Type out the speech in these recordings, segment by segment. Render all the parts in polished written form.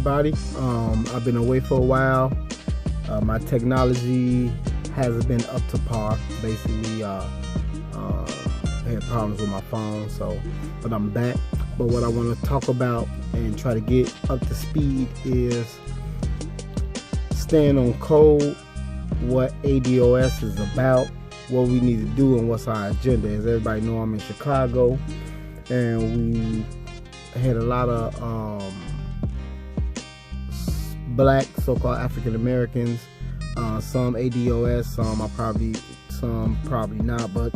everybody. I've been away for a while. My technology hasn't been up to par. Basically, I had problems with my phone, but I'm back. But what I want to talk about and try to get up to speed is staying on code, what ADOS is about, what we need to do, and what's our agenda. As everybody know, I'm in Chicago, and we had a lot of black so-called African Americans, some ADOS, some probably not, but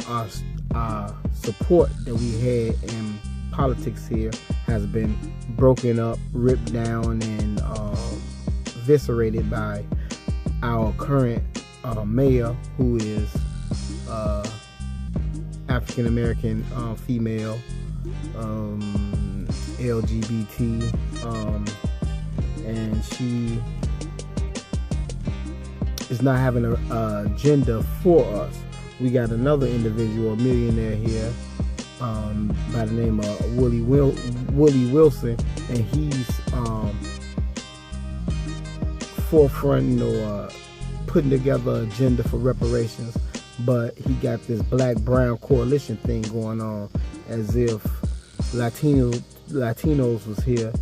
our support that we had in politics here has been broken up, ripped down, and eviscerated by our current mayor, who is African American, female, LGBT, and she is not having an agenda for us. We got another individual, a millionaire here, by the name of Willie Wilson, and he's forefronting or putting together an agenda for reparations, but he got this black-brown coalition thing going on, as if Latinos was here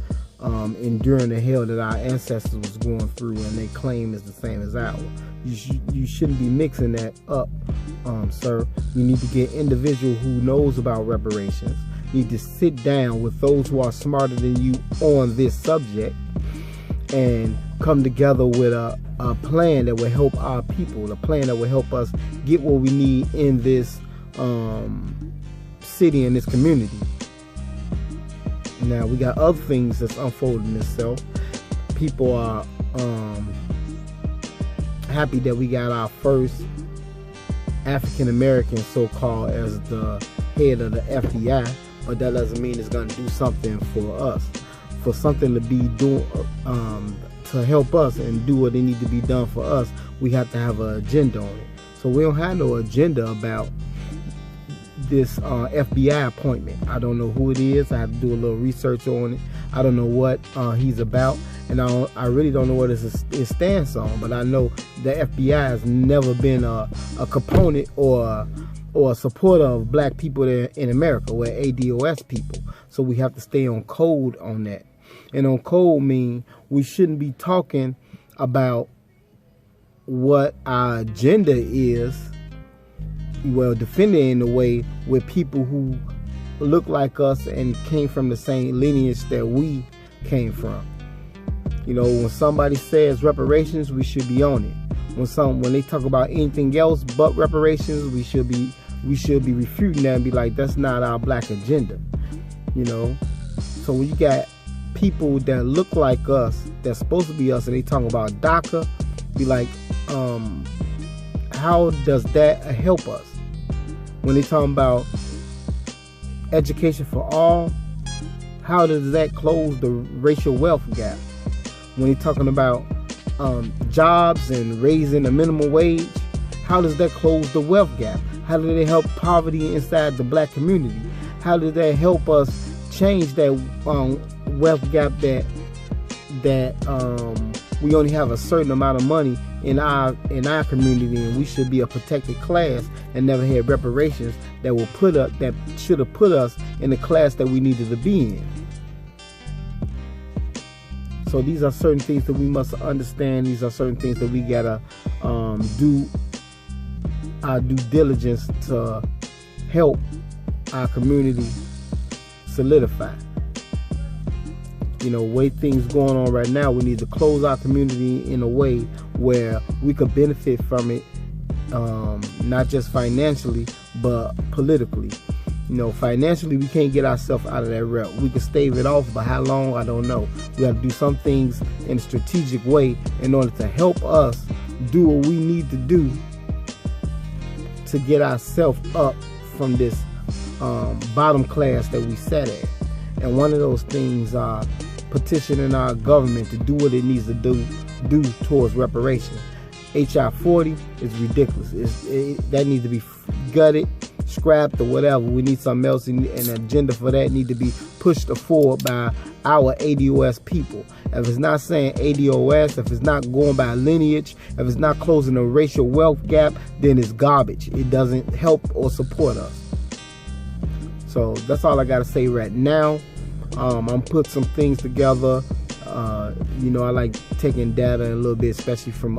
enduring the hell that our ancestors was going through, and they claim is the same as ours. You shouldn't be mixing that up, sir. You need to get individual who knows about reparations. You need to sit down with those who are smarter than you on this subject and come together with a plan that will help our people, a plan that will help us get what we need in this city, in this community. Now, we got other things that's unfolding itself. People are happy that we got our first African American, so-called, as the head of the FBI, but that doesn't mean it's going to do something for us. For something to be doing, to help us and do what they need to be done for us, we have to have an agenda on it. So we don't have no agenda about this FBI appointment. I don't know who it is. I have to do a little research on it. I don't know what he's about, and I really don't know what his stance on. But I know the FBI has never been a component or a supporter of black people in America. We're ADOS people, so we have to stay on code on that. And on code mean we shouldn't be talking about what our agenda is, well, defended in a way with people who look like us and came from the same lineage that we came from. You know, when somebody says reparations, we should be on it. When they talk about anything else but reparations, we should be refuting that and be like, that's not our black agenda. You know, so when you got people that look like us, that's supposed to be us, and they talk about DACA, be like, how does that help us? When they talking about education for all, how does that close the racial wealth gap? When they talking about jobs and raising the minimum wage, how does that close the wealth gap? How does it help poverty inside the black community? How does that help us change that wealth gap that we only have a certain amount of money in our community, and we should be a protected class and never had reparations that should have put us in the class that we needed to be in. So these are certain things that we must understand. These are certain things that we gotta do our due diligence to help our community solidify. You know, way things going on right now, we need to close our community in a way where we could benefit from it, not just financially, but politically. You know, financially, we can't get ourselves out of that rut. We can stave it off, but how long, I don't know. We have to do some things in a strategic way in order to help us do what we need to do to get ourselves up from this bottom class that we sat at. And one of those things are petitioning our government to do what it needs to do towards reparations. HR 40 is ridiculous. That needs to be gutted scrapped or whatever. We need something else, and an agenda for that need to be pushed forward by our ADOS people. If it's not saying ADOS, if it's not going by lineage, if it's not closing the racial wealth gap, then it's garbage. It doesn't help or support us. So that's all I got to say right now. I'm put some things together. You know, I like taking data a little bit, especially from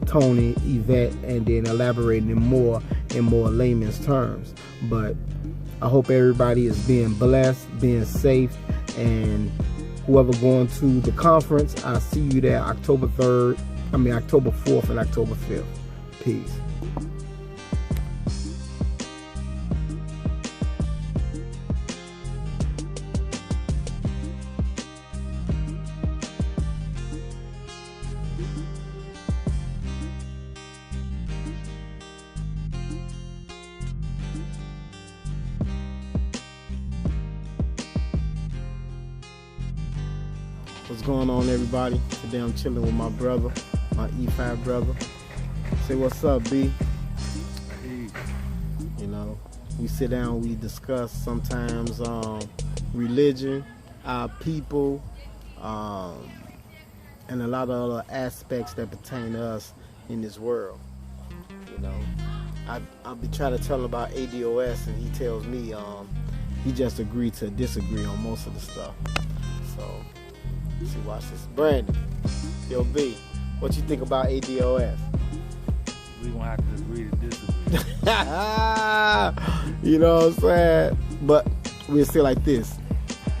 Tony, Yvette, and then elaborating in more layman's terms. But I hope everybody is being blessed, being safe, and whoever going to the conference, I'll see you there October 4th and October 5th. Peace. What's going on, everybody? Today I'm chilling with my brother, my E5 brother. Say what's up, B. Hey. You know, we sit down, we discuss sometimes religion, our people, and a lot of other aspects that pertain to us in this world. You know, I'll be trying to tell him about ADOS, and he tells me he just agreed to disagree on most of the stuff. So. See, watch this. Brandon, yo, B, what you think about ADOS? We gonna have to agree to disagree. You know what I'm saying? But we'll say like this.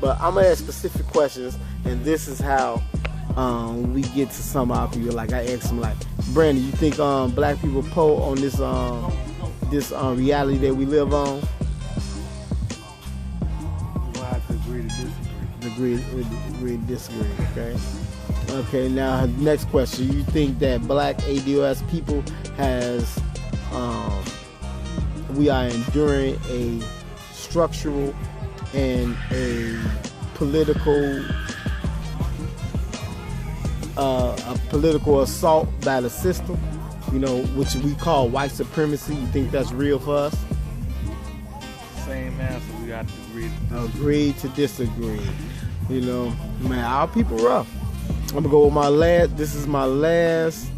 But I'm gonna ask specific questions, and this is how we get to some of our people. Like I asked him, like, Brandon, you think black people pull on this reality that we live on? We gonna have to agree to disagree. Agree, disagree, okay? Okay, now next question. You think that black ADOS people we are enduring a structural and a political assault by the system, you know, which we call white supremacy? You think that's real for us? Same answer. We got to agree to disagree. You know, man, our people rough. I'm gonna go with my last. This is my last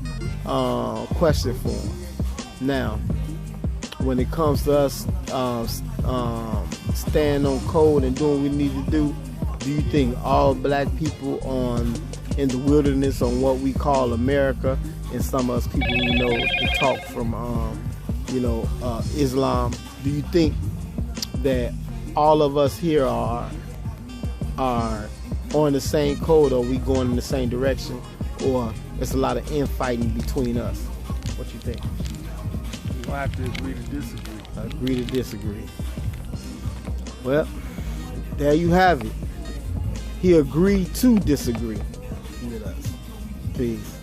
question for him. Now, when it comes to us staying on code and doing what we need to do you think all black people in the wilderness on what we call America, and some of us people who know the talk from Islam, do you think that all of us here are on the same code, or we going in the same direction, or there's a lot of infighting between us? What you think? We're gonna have to agree to disagree. Agree to disagree. Well, there you have it. He agreed to disagree with us. Peace.